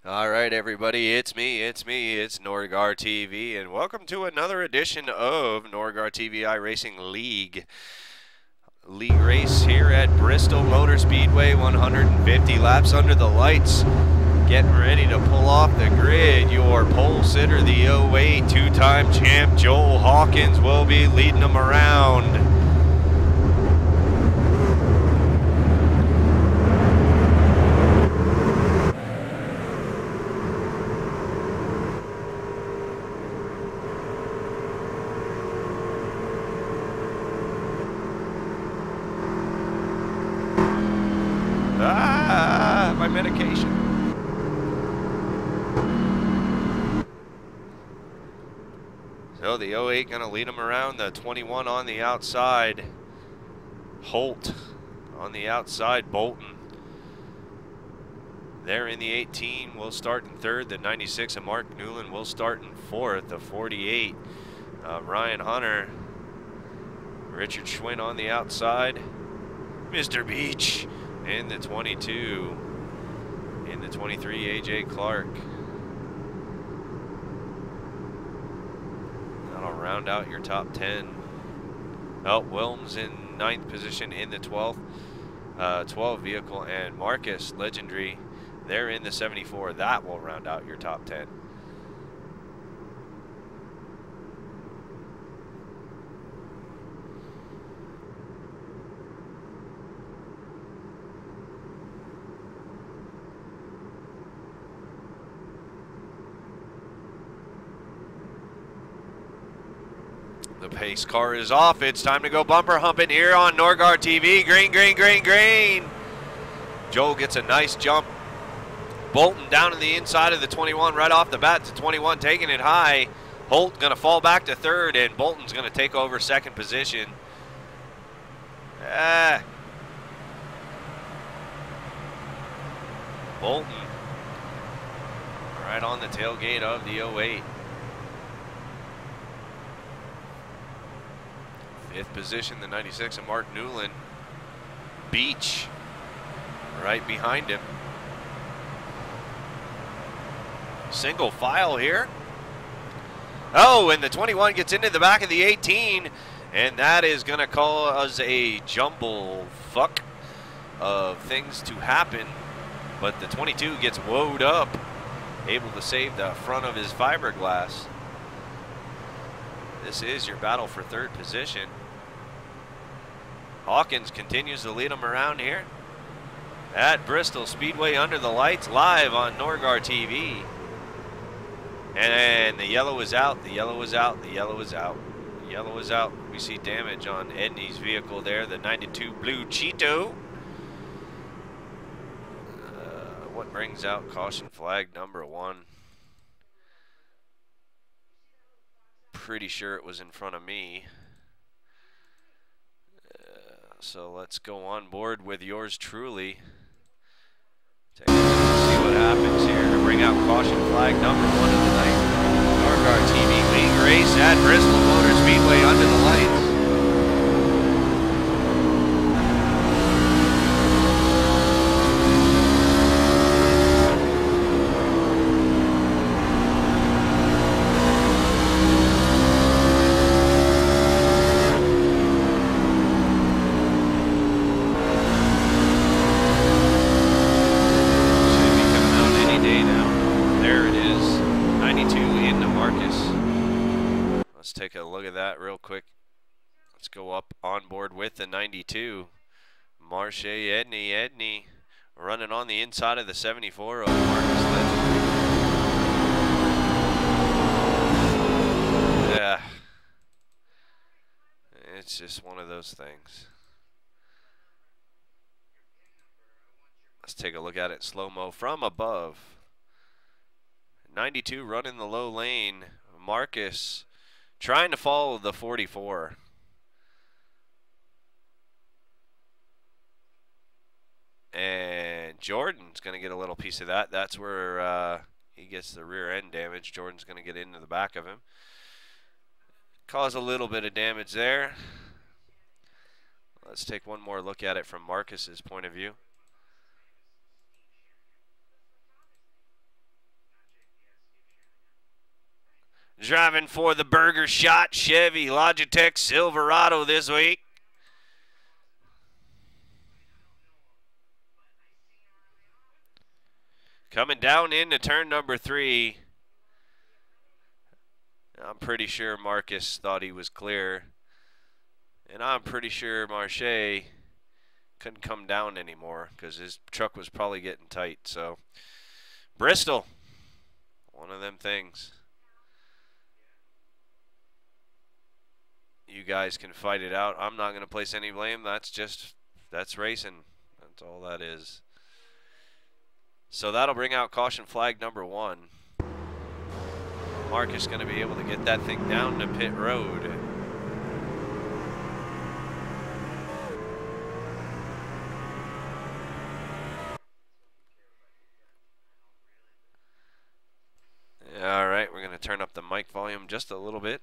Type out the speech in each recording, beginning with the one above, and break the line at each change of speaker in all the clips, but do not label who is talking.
All right, everybody, it's me, it's Norgar TV, and welcome to another edition of Norgar TV iRacing League race here at Bristol Motor Speedway, 150 laps under the lights. Getting ready to pull off the grid. Your pole sitter, the 08 two-time champ Joel Hawkins, will be leading them around. My medication. So the 08 going to lead him around, the 21 on the outside. Holt on the outside, Bolton. There in the 18 will start in third. The 96 of Mark Newland will start in fourth. The 48 Ryan Hunter. Richard Schwinn on the outside. Mr. Beach in the 22. In the 23, AJ Clark. That'll round out your top 10. Oh, Wilms in 9th position in the 12th 12 vehicle, and Marcus Legendary, they're in the 74. That will round out your top 10. The pace car is off. It's time to go bumper humping here on Norgar TV. Green, green, green, green. Joel gets a nice jump. Bolton down to the inside of the 21 right off the bat to 21, taking it high. Holt going to fall back to third, and Bolton's going to take over second position. Bolton right on the tailgate of the 08. 5th position, the 96 of Mark Newland. Beach right behind him. Single file here. Oh, and the 21 gets into the back of the 18, and that is going to cause a jumble fuck of things to happen. But the 22 gets woed up, able to save the front of his fiberglass. This is your battle for third position. Hawkins continues to lead them around here at Bristol Speedway under the lights, live on Norgar TV. And the yellow is out, the yellow is out, the yellow is out. The yellow is out. We see damage on Edney's vehicle there, the 92 Blue Cheeto. What brings out caution flag number 1? Pretty sure it was in front of me. So let's go on board with yours truly. Take a look and see what happens here to bring out caution flag number 1 of the night. Norgar TV League race at Bristol Motor Speedway under the lights. Take a look at that real quick. Let's go up on board with the 92. Marche Edney running on the inside of the 74 of Marcus Legendary. Yeah. It's just one of those things. Let's take a look at it slow-mo from above. 92 running the low lane. Marcus trying to follow the 44. And Jordan's going to get a little piece of that. That's where he gets the rear end damage. Jordan's going to get into the back of him. Cause a little bit of damage there. Let's take one more look at it from Marcus's point of view. Driving for the Burger Shot Chevy Logitech Silverado this week. Coming down into turn number 3. I'm pretty sure Marcus thought he was clear. And I'm pretty sure Marche couldn't come down anymore because his truck was probably getting tight. So, Bristol, one of them things. You guys can fight it out. I'm not going to place any blame. That's racing. That's all that is. So that'll bring out caution flag number 1. Marcus going to be able to get that thing down to pit road. All right, we're going to turn up the mic volume just a little bit.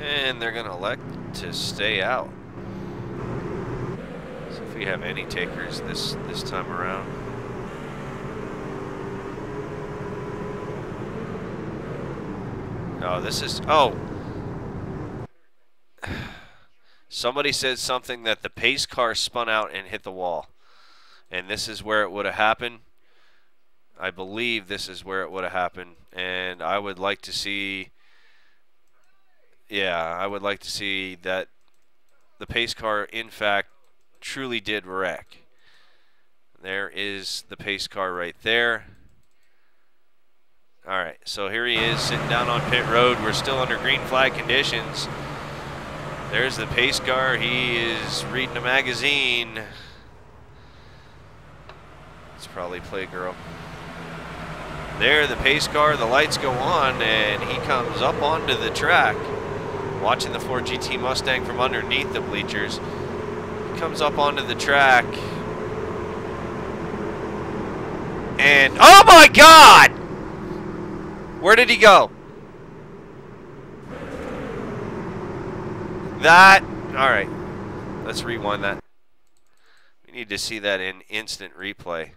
And they're going to elect to stay out. So if we have any takers this time around. Oh, this is, oh. Somebody said something that the pace car spun out and hit the wall. And this is where it would have happened. I believe this is where it would have happened. And I would like to see, yeah, I would like to see that the pace car, in fact, truly did wreck. There is the pace car right there. All right, so here he is sitting down on pit road. We're still under green flag conditions. There's the pace car. He is reading a magazine. It's probably Playgirl. There, the pace car, the lights go on, and he comes up onto the track. Watching the Ford GT Mustang from underneath the bleachers. He comes up onto the track. And, oh my God! Where did he go? That, all right, let's rewind that. We need to see that in instant replay.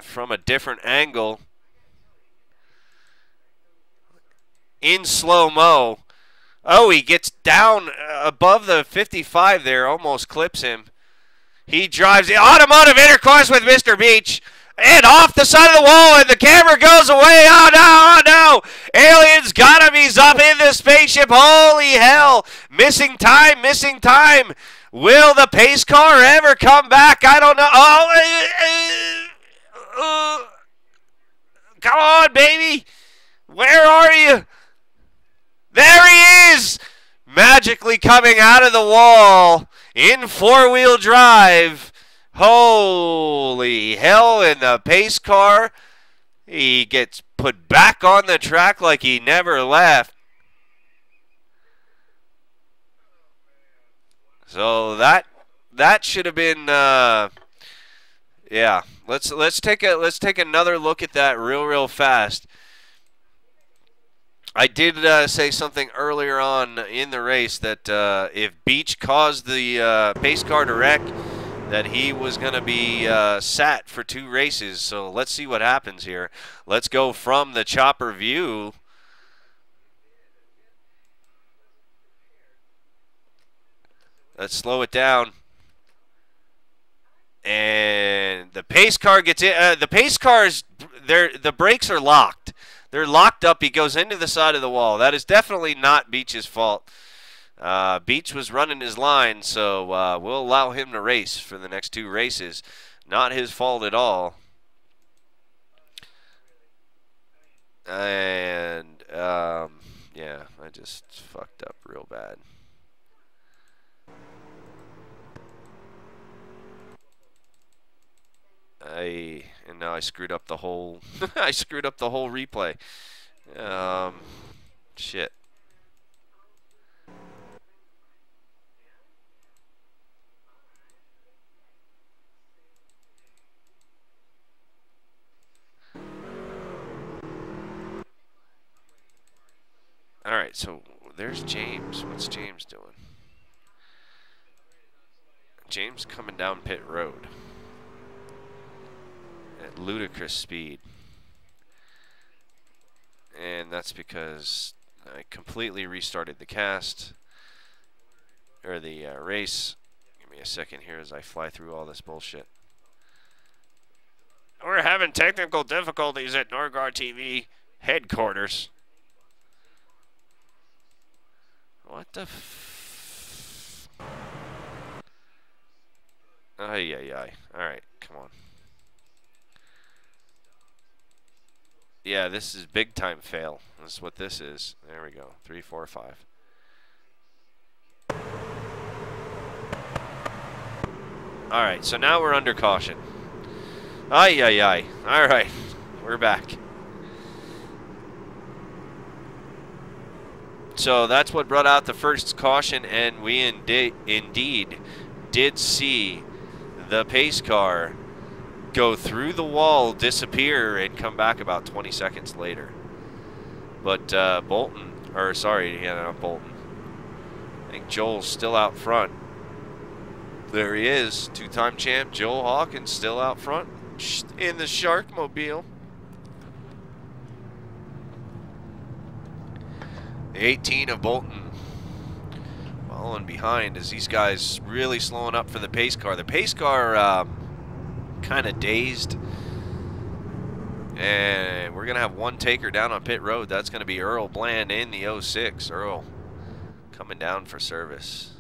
From a different angle. In slow-mo. Oh, he gets down above the 55 there, almost clips him. He drives the automotive intercourse with Mr. Beach. And off the side of the wall, and the camera goes away. Oh, no, oh, no. Aliens got him. He's up in the spaceship. Holy hell. Missing time, missing time. Will the pace car ever come back? I don't know. Oh, come on, baby. Where are you? There he is. Magically coming out of the wall in four-wheel drive. Holy hell, in the pace car, he gets put back on the track like he never left. So that should have been yeah. Let's take another look at that real fast. I did say something earlier on in the race that if Beach caused the pace car to wreck, that he was going to be sat for 2 races. So let's see what happens here. Let's go from the chopper view. Let's slow it down. And the pace car gets in. The pace cars, the brakes are locked. They're locked up. He goes into the side of the wall. That is definitely not Beach's fault. Beach was running his line, so we'll allow him to race for the next 2 races. Not his fault at all. And, yeah, I just fucked up real bad. And now I screwed up the whole I screwed up the whole replay. Shit. All right, so there's James. What's James doing? James coming down pit road at ludicrous speed. And that's because I completely restarted the cast, or the race. Give me a second here as I fly through all this bullshit. We're having technical difficulties at Norgar TV headquarters. What the f... Ay, ay, ay. Alright, come on. Yeah, this is big time fail. This is what this is. There we go. 3, 4, 5. Alright, so now we're under caution. Ay, ay, ay. Alright, we're back. So that's what brought out the first caution, and we indeed did see the pace car go through the wall, disappear, and come back about 20 seconds later. But Bolton, or sorry, yeah, not Bolton. I think Joel's still out front. There he is, two-time champ Joel Hawkins still out front in the Sharkmobile. 18 of Bolton following behind as these guys really slowing up for the pace car. The pace car kind of dazed, and we're gonna have one taker down on pit road. That's gonna be Earl Bland in the 06. Earl coming down for service.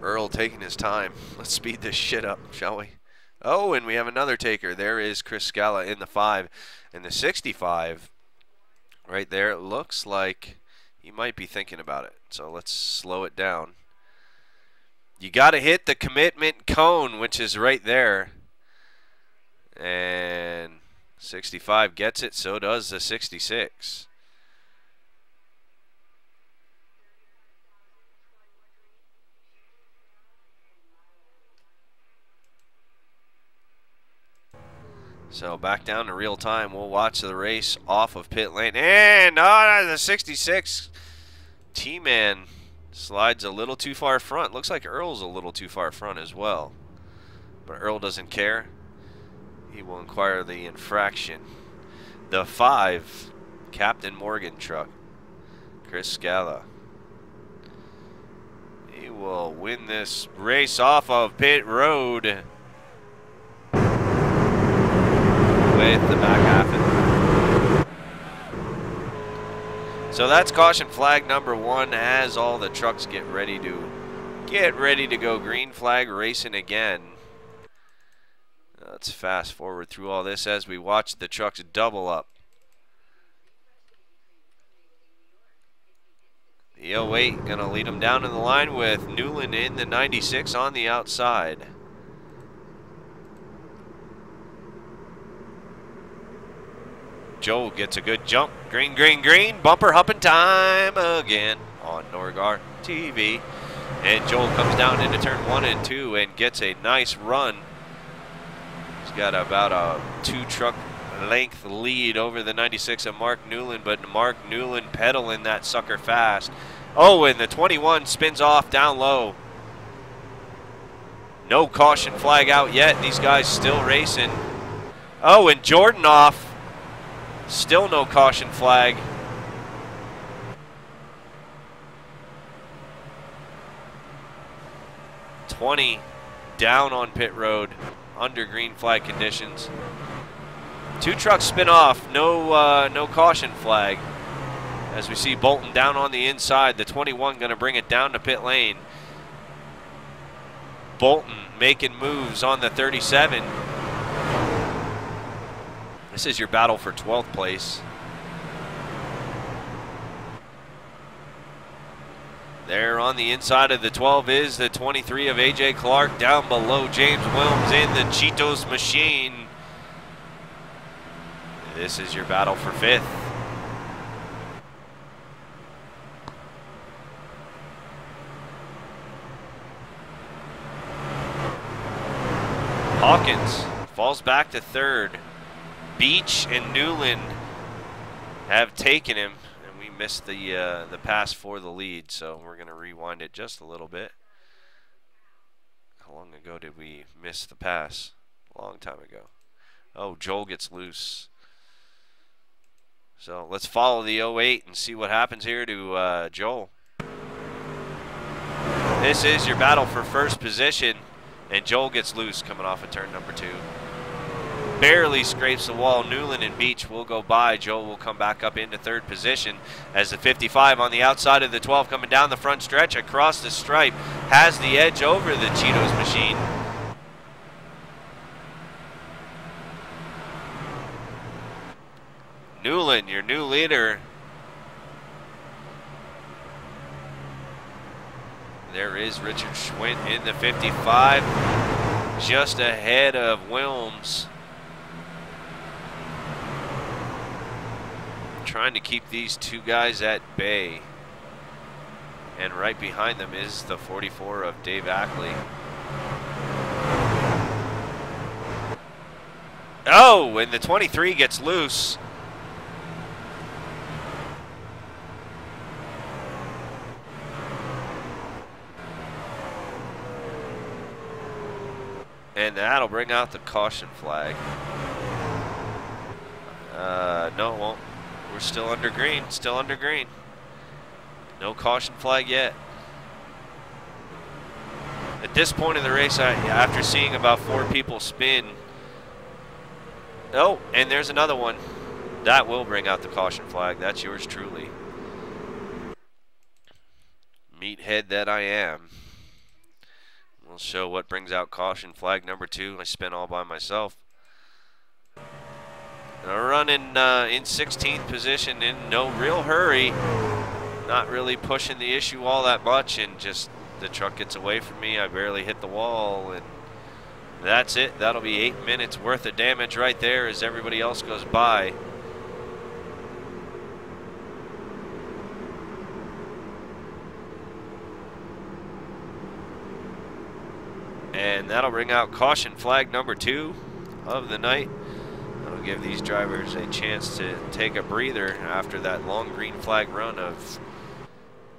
Earl taking his time. Let's speed this shit up, shall we? Oh, and we have another taker. There is Chris Scala in the 5. And the 65, right there, it looks like he might be thinking about it. So let's slow it down. You got to hit the commitment cone, which is right there. And 65 gets it, so does the 66. So back down to real time. We'll watch the race off of pit lane. And the 66 T-Man slides a little too far front. Looks like Earl's a little too far front as well. But Earl doesn't care. He will inquire the infraction. The 5 Captain Morgan truck. Chris Scala. He will win this race off of pit road. With the back half in. So that's caution flag number 1 as all the trucks get ready to go. Green flag racing again. Let's fast forward through all this as we watch the trucks double up. The 08 gonna lead them down in the line with Newland in the 96 on the outside. Joel gets a good jump. Green, green, green. Bumper humping time again on Norgar TV. And Joel comes down into turn 1 and 2 and gets a nice run. He's got about a 2-truck length lead over the 96 of Mark Newland, but Mark Newland pedaling that sucker fast. Oh, and the 21 spins off down low. No caution flag out yet. These guys still racing. Oh, and Jordan off. Still no caution flag. (20) down on pit road under green flag conditions. 2 trucks spin off. No caution flag. As we see Bolton down on the inside. The 21 going to bring it down to pit lane. Bolton making moves on the 37. This is your battle for 12th place. There on the inside of the 12 is the 23 of A.J. Clark. Down below, James Williams in the Cheetos machine. This is your battle for 5th. Hawkins falls back to 3rd. Beach and Newland have taken him, and we missed the pass for the lead, so we're going to rewind it just a little bit. How long ago did we miss the pass? A long time ago. Oh, Joel gets loose. So let's follow the 08 and see what happens here to Joel. This is your battle for 1st position, and Joel gets loose coming off of turn number 2. Barely scrapes the wall. Newland and Beach will go by. Joel will come back up into 3rd position as the 55 on the outside of the 12 coming down the front stretch across the stripe has the edge over the Cheetos machine. Newland, your new leader. There is Richard Schwint in the 55, just ahead of Wilms. Trying to keep these 2 guys at bay. And right behind them is the 44 of Dave Ackley. Oh, and the 23 gets loose. And that'll bring out the caution flag. No, it won't. We're still under green. Still under green. No caution flag yet. At this point in the race, after seeing about 4 people spin. Oh, and there's another one. That will bring out the caution flag. That's yours truly. Meathead that I am. We'll show what brings out caution flag number 2. I spin all by myself. Running in 16th position, in no real hurry. Not really pushing the issue all that much, and just the truck gets away from me. I barely hit the wall, and that's it. That'll be 8 minutes worth of damage right there as everybody else goes by. And that'll bring out caution flag number 2 of the night. That'll give these drivers a chance to take a breather after that long green flag run of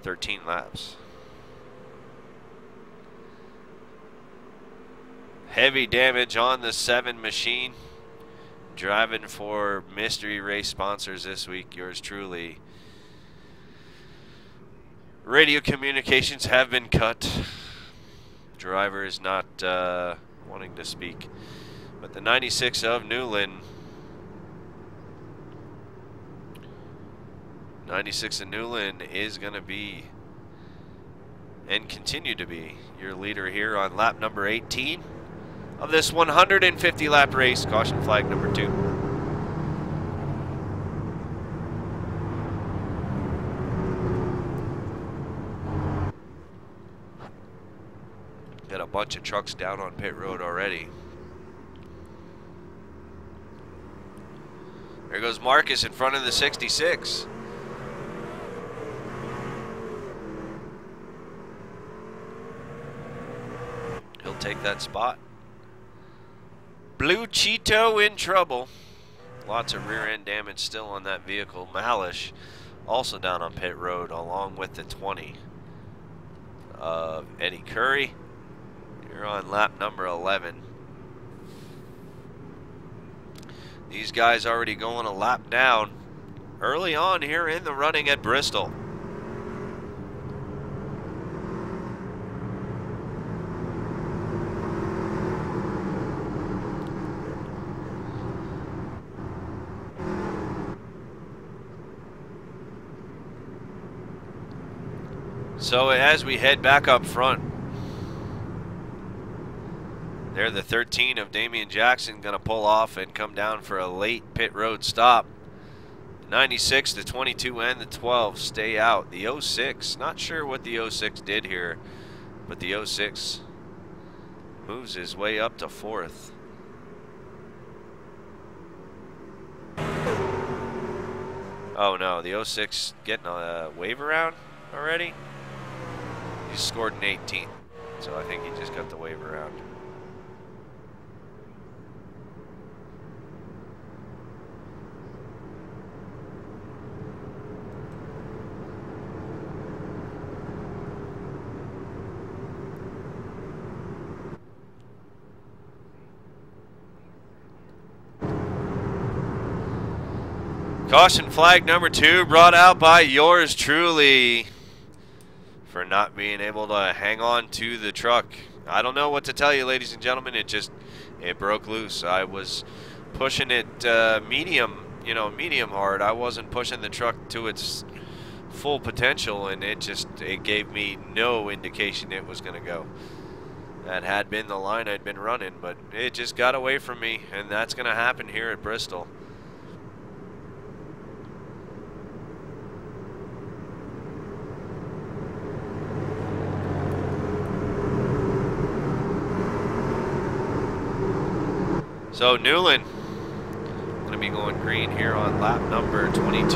13 laps. Heavy damage on the 7 machine. Driving for mystery race sponsors this week, yours truly. Radio communications have been cut. Driver is not wanting to speak. But the 96 of Newland. 96 of Newland is going to be and continue to be your leader here on lap number 18 of this 150 lap race. Caution flag number 2. Got a bunch of trucks down on pit road already. There goes Marcus in front of the 66. He'll take that spot. Blue Cheeto in trouble. Lots of rear end damage still on that vehicle. Malish also down on pit road along with the 20 of Eddie Curry. You're on lap number 11. These guys already going a lap down early on here in the running at Bristol. So as we head back up front, there the 13 of Damian Jackson going to pull off and come down for a late pit road stop. 96, the 22, and the 12 stay out. The 06, not sure what the 06 did here, but the 06 moves his way up to 4th. Oh no, the 06 getting a wave around already? He scored an 18th, so I think he just got the wave around. Caution flag number 2 brought out by yours truly for not being able to hang on to the truck. I don't know what to tell you, ladies and gentlemen. It broke loose. I was pushing it medium hard. I wasn't pushing the truck to its full potential, and it gave me no indication it was going to go. That had been the line I'd been running, but it just got away from me, and that's going to happen here at Bristol. So Newland going to be going green here on lap number 22.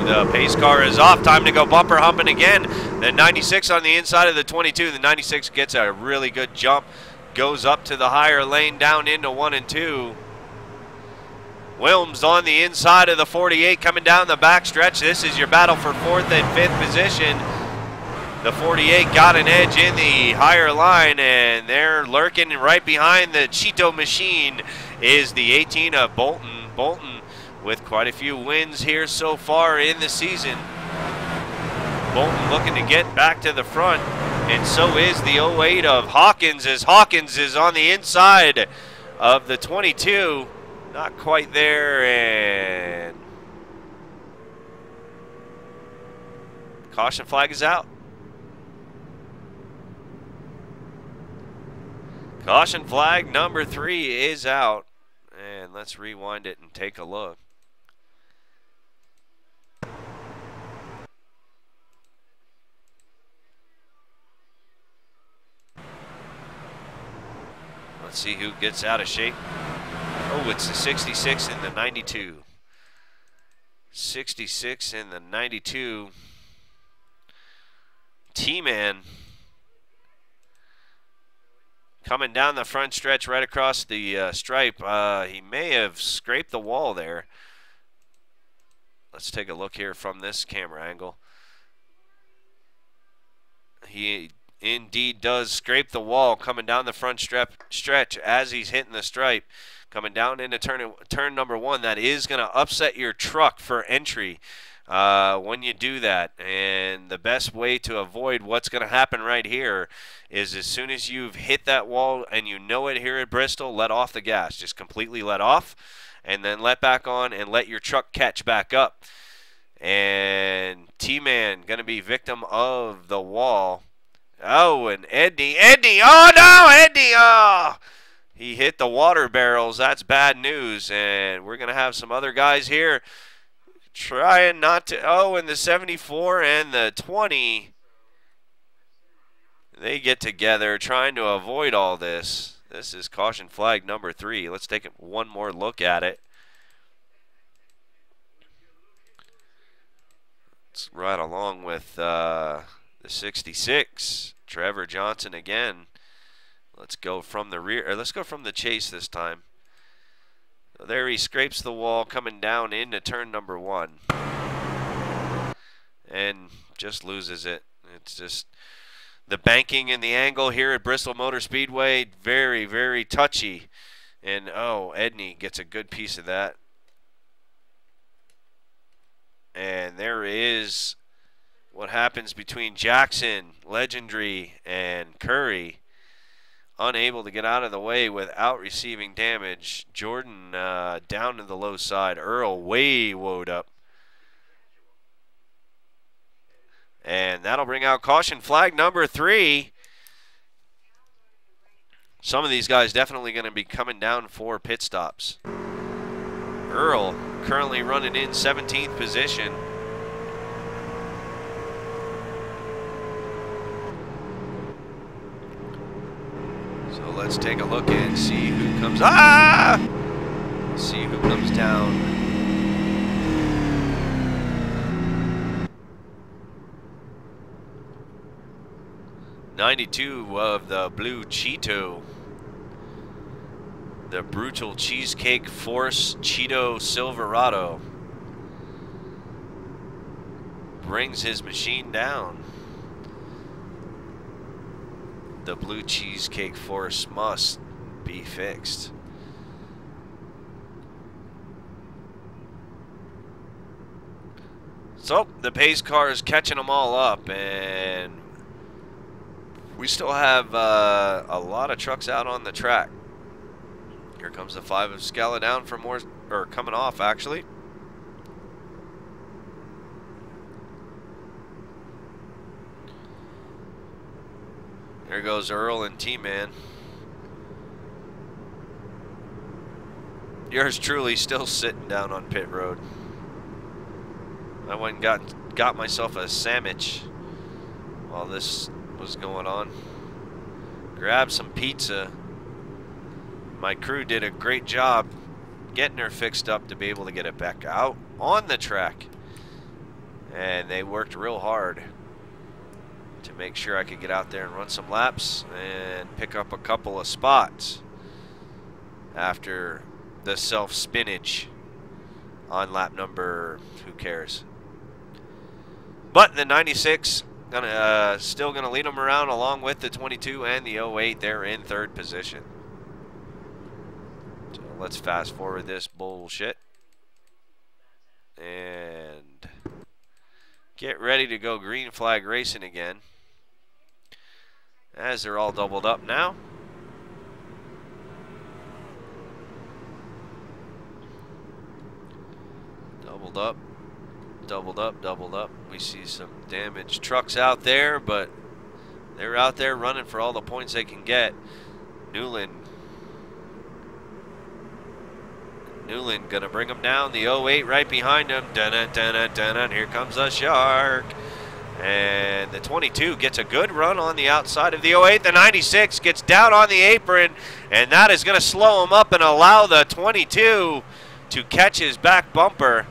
The pace car is off. Time to go bumper humping again. The 96 on the inside of the 22. The 96 gets a really good jump. Goes up to the higher lane down into 1 and 2. Wilms on the inside of the 48 coming down the back stretch. This is your battle for 4th and 5th position. The 48 got an edge in the higher line, and they're lurking right behind the Cheeto machine is the 18 of Bolton. Bolton with quite a few wins here so far in the season. Bolton looking to get back to the front, and so is the 08 of Hawkins, as Hawkins is on the inside of the 22. Not quite there, and caution flag is out. Caution flag number 3 is out. And let's rewind it and take a look. Let's see who gets out of shape. Oh, it's the 66 and the 92. 66 and the 92. T-Man coming down the front stretch right across the stripe. He may have scraped the wall there. Let's take a look here from this camera angle. He indeed does scrape the wall coming down the front stretch as he's hitting the stripe. Coming down into turn number 1. That is going to upset your truck for entry when you do that. And the best way to avoid what's going to happen right here is as soon as you've hit that wall and you know it here at Bristol, let off the gas. Just completely let off and then let back on and let your truck catch back up. And T-Man going to be victim of the wall. Oh, and Eddie, oh no, Eddie, oh! He hit the water barrels. That's bad news. And we're going to have some other guys here trying not to. Oh, and the 74 and the 20. They get together trying to avoid all this. This is caution flag number 3. Let's take one more look at it. Let's ride along with the 66. Trevor Johnson again. Let's go from the rear, or let's go from the chase this time. So there he scrapes the wall coming down into turn number 1. And just loses it. It's just the banking and the angle here at Bristol Motor Speedway, very, very touchy. And oh, Edney gets a good piece of that. And there is what happens between Jackson, Legendary, and Curry. Unable to get out of the way without receiving damage. Jordan down to the low side. Earl way woed up. And that'll bring out caution flag number 3. Some of these guys definitely going to be coming down for pit stops. Earl currently running in 17th position. So let's take a look and see who comes. See who comes down. 92 of the Blue Cheeto. The Brutal Cheesecake Force Cheeto Silverado brings his machine down. The Blue Cheesecake Force must be fixed. So the pace car is catching them all up, and we still have a lot of trucks out on the track. Here comes the 5 of Scala down for more, or coming off actually. There goes Earl and T-Man. Yours truly still sitting down on pit road. I went and got myself a sandwich while this was going on. Grabbed some pizza. My crew did a great job getting her fixed up to be able to get it back out on the track. And they worked real hard to make sure I could get out there and run some laps and pick up a couple of spots after the self-spinach on lap number, who cares. But the 96 still gonna lead them around along with the 22 and the 08. They're in 3rd position. So let's fast forward this bullshit and get ready to go green flag racing again, as they're all doubled up now. Doubled up. Doubled up, doubled up. We see some damaged trucks out there, but they're out there running for all the points they can get. Newland gonna bring them down. The 08 right behind him. Dun-dun, dun-dun, dun-dun. Here comes the shark. And the 22 gets a good run on the outside of the 08. The 96 gets down on the apron, and that is gonna slow him up and allow the 22 to catch his back bumper.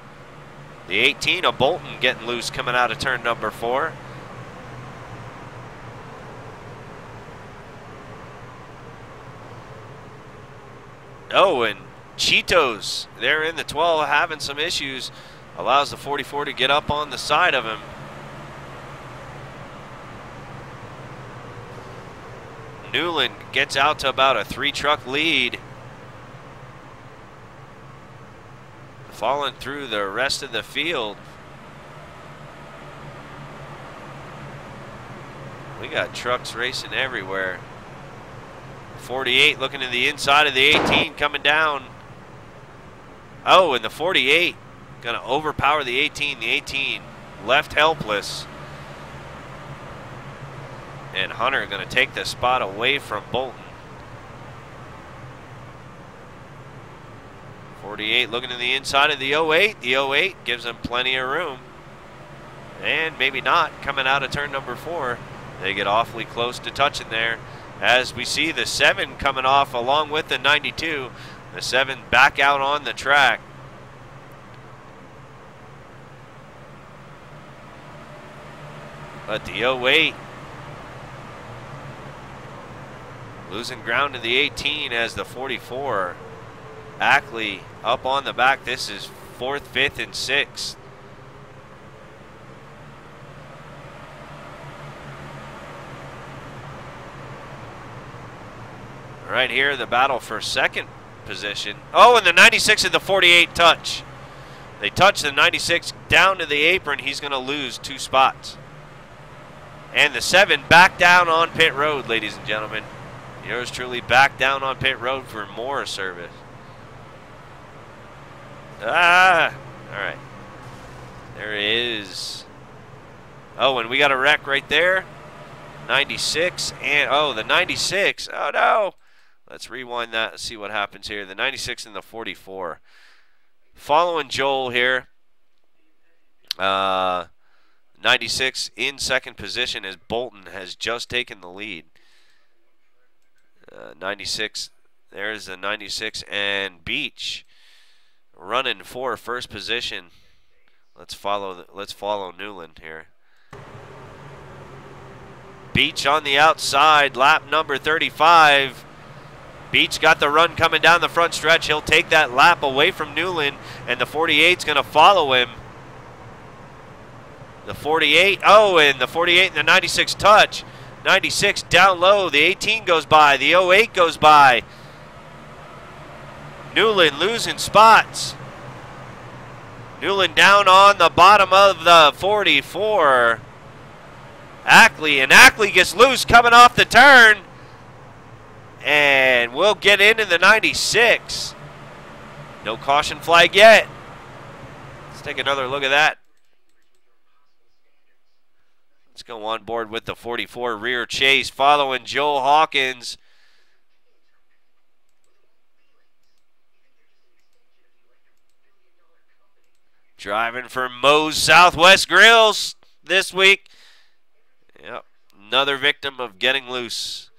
The 18 of Bolton getting loose coming out of turn number 4. Oh, and Cheetos, they're in the 12 having some issues. Allows the 44 to get up on the side of him. Newland gets out to about a 3-truck lead. Falling through the rest of the field. We got trucks racing everywhere. 48 looking to the inside of the 18 coming down. Oh, and the 48 gonna overpower the 18. The 18 left helpless. And Hunter gonna take the spot away from Bolton. 48 looking to the inside of the 08. The 08 gives them plenty of room. And maybe not coming out of turn number 4. They get awfully close to touching there. As we see the 7 coming off along with the 92. The 7 back out on the track. But the 08 losing ground to the 18 as the 44. Ackley up on the back. This is 4th, 5th, and 6th. Right here, the battle for 2nd position. Oh, and the 96 and the 48 touch. They touch the 96 down to the apron. He's going to lose 2 spots. And the 7 back down on pit road, ladies and gentlemen. Yours truly back down on pit road for more service. All right. There is. Oh, and we got a wreck right there. 96 and, oh, the 96. Oh, no. Let's rewind that and see what happens here. The 96 and the 44. Following Joel here. 96 in 2nd position as Bolton has just taken the lead. 96. There's the 96 and Beach running for 1st position. Let's follow Newland here. Beach on the outside, lap number 35. Beach got the run coming down the front stretch. He'll take that lap away from Newland, and the 48's going to follow him. The 48, and the 48 and the 96 touch. 96 down low, the 18 goes by, the 08 goes by. Newland losing spots. Newland down on the bottom of the 44. Ackley, and Ackley gets loose coming off the turn. And we'll get into the 96. No caution flag yet. Let's take another look at that. Let's go on board with the 44 rear chase following Joe Hawkins. Driving for Moe's Southwest Grills this week. Yep, another victim of getting loose.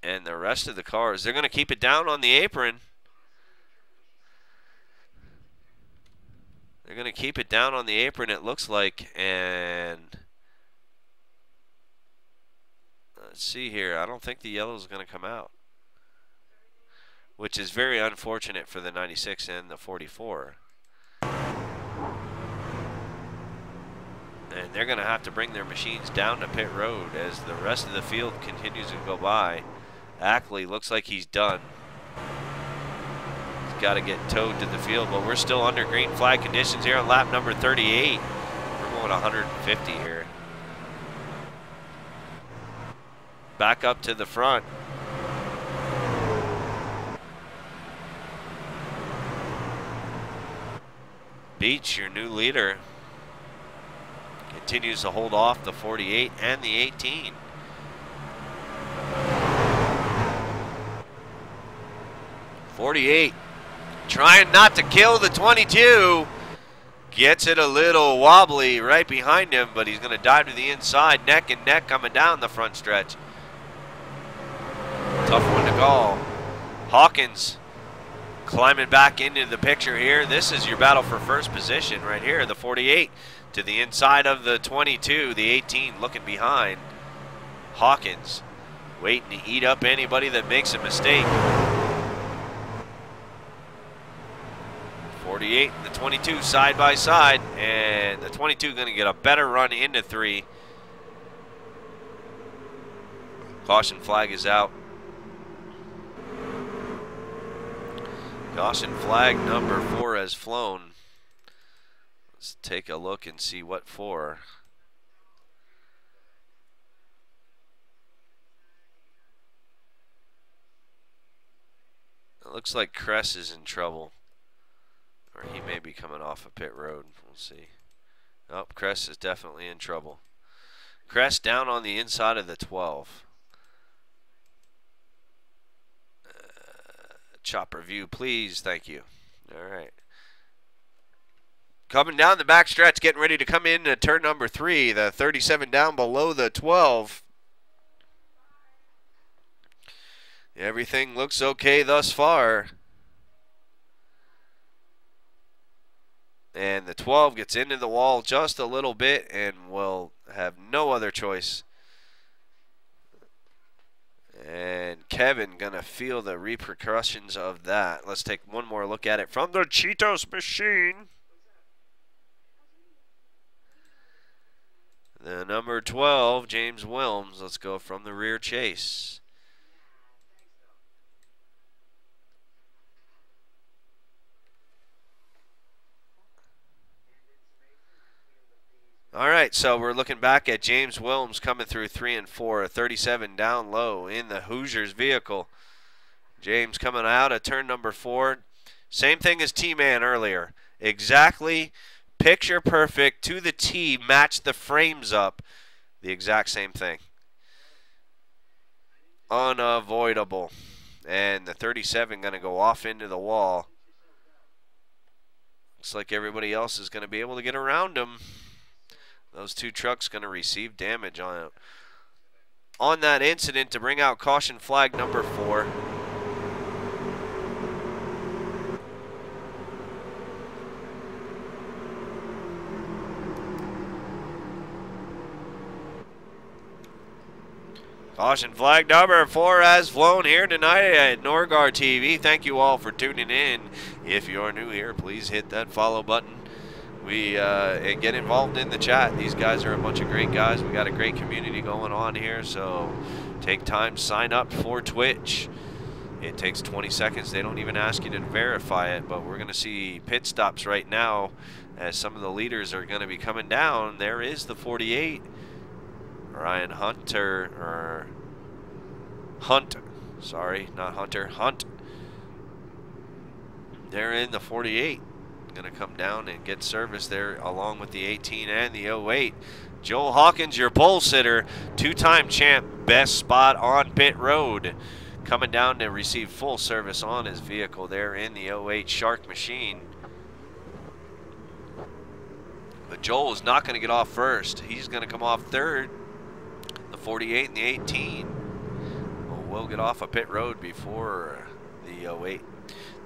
And the rest of the cars, they're going to keep it down on the apron. They're going to keep it down on the apron, it looks like. And let's see here. I don't think the yellow is going to come out, which is very unfortunate for the 96 and the 44. And they're going to have to bring their machines down to pit road as the rest of the field continues to go by. Ackley looks like he's done. He's got to get towed to the field, but we're still under green flag conditions here on lap number 38. We're going 150 here. Back up to the front. Beach, your new leader, continues to hold off the 48 and the 18. .48 trying not to kill the 22. Gets it a little wobbly right behind him, but he's going to dive to the inside, neck and neck coming down the front stretch. Tough one to call. Hawkins climbing back into the picture here. This is your battle for first position right here. The 48 to the inside of the 22. The 18 looking behind. Hawkins waiting to eat up anybody that makes a mistake. 48 and the 22 side by side, and the 22 going to get a better run into 3. Caution flag is out. Caution flag number 4 has flown. Let's take a look and see what for. It looks like Kress is in trouble. Or he may be coming off of pit road. We'll see. Oh, Kress is definitely in trouble. Kress down on the inside of the 12. Chopper view, please. Thank you. All right. Coming down the back stretch, getting ready to come in to turn number 3. The 37 down below the 12. Everything looks okay thus far. And the 12 gets into the wall just a little bit and will have no other choice. And Kevin gonna feel the repercussions of that. Let's take one more look at it from the Cheetos machine. The number 12, James Wilms. Let's go from the rear chase. All right, so we're looking back at James Wilms coming through 3 and 4, a 37 down low in the Hoosiers vehicle. James coming out at turn number 4. Same thing as T-Man earlier. Exactly picture perfect to the T, match the frames up. The exact same thing. Unavoidable. And the 37 going to go off into the wall. Looks like everybody else is going to be able to get around him. Those 2 trucks going to receive damage on it. On that incident to bring out caution flag number 4. Caution flag number 4 has flown here tonight at Norgar TV. Thank you all for tuning in. If you're new here, please hit that follow button. And get involved in the chat. These guys are a bunch of great guys. We got a great community going on here, so take time, sign up for Twitch. It takes 20 seconds. They don't even ask you to verify it, but we're going to see pit stops right now as some of the leaders are going to be coming down. There is the 48. Ryan Hunter, or Hunt, sorry, not Hunter, Hunt. They're in the 48. Going to come down and get service there along with the 18 and the 08. Joel Hawkins, your pole sitter, two-time champ, best spot on pit road, coming down to receive full service on his vehicle there in the 08 Shark Machine. But Joel is not going to get off first. He's going to come off third. The 48 and the 18 will get off a pit road before the 08.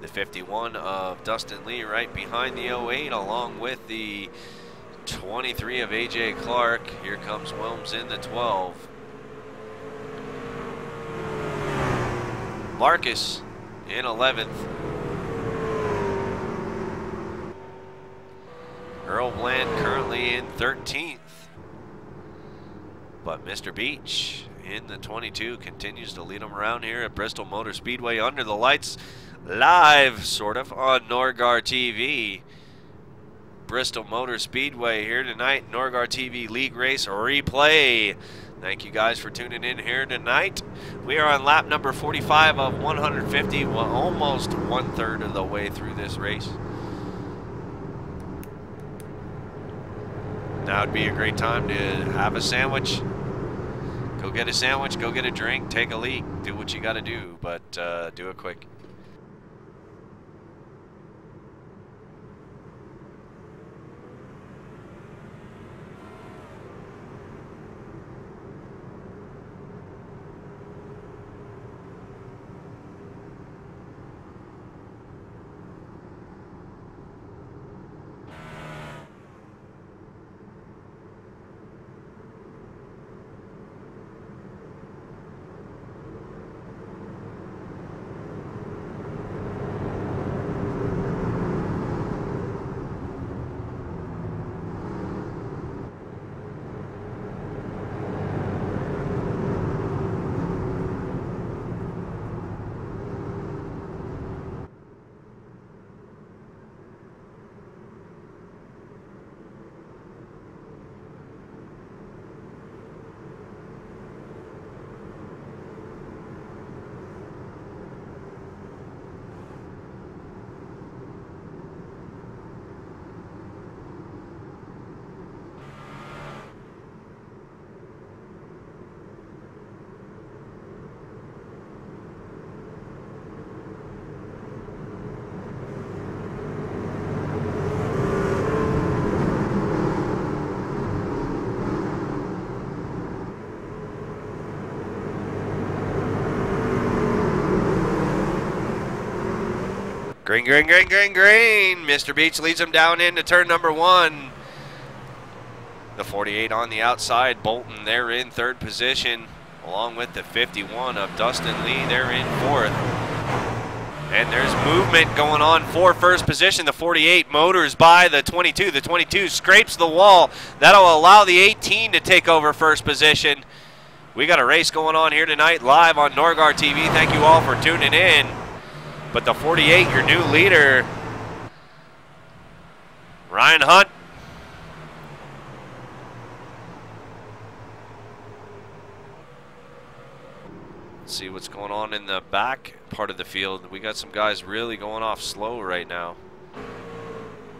The 51 of Dustin Lee right behind the 08, along with the 23 of AJ Clark. Here comes Wilms in the 12. Marcus in 11th. Earl Bland currently in 13th. But Mr. Beach in the 22 continues to lead them around here at Bristol Motor Speedway under the lights, live sort of on Norgar TV. Bristol Motor Speedway here tonight, Norgar TV League Race replay. Thank you guys for tuning in here tonight. We are on lap number 45 of 150, well, almost 1/3 of the way through this race. Now would be a great time to have a sandwich. Go get a sandwich, go get a drink, take a leak, do what you got to do, but do it quick. Green, green, green, green, green. Mr. Beach leads him down into turn number 1. The 48 on the outside. Bolton, they're in 3rd position, along with the 51 of Dustin Lee. They're in 4th. And there's movement going on for 1st position. The 48 motors by the 22. The 22 scrapes the wall. That'll allow the 18 to take over 1st position. We got a race going on here tonight live on Norgar TV. Thank you all for tuning in. But the 48, your new leader, Ryan Hunt. Let's see what's going on in the back part of the field. We got some guys really going off slow right now.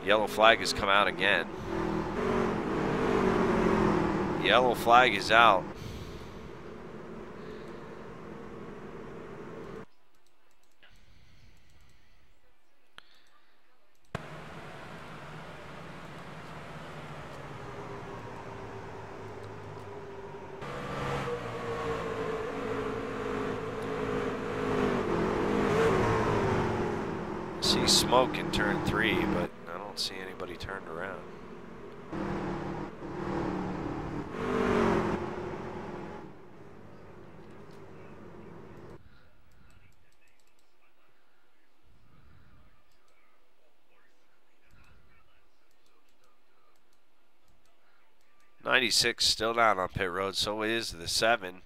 Yellow flag has come out again. Yellow flag is out. See smoke in turn 3, but I don't see anybody turned around. 96 still down on pit road, so is the 7.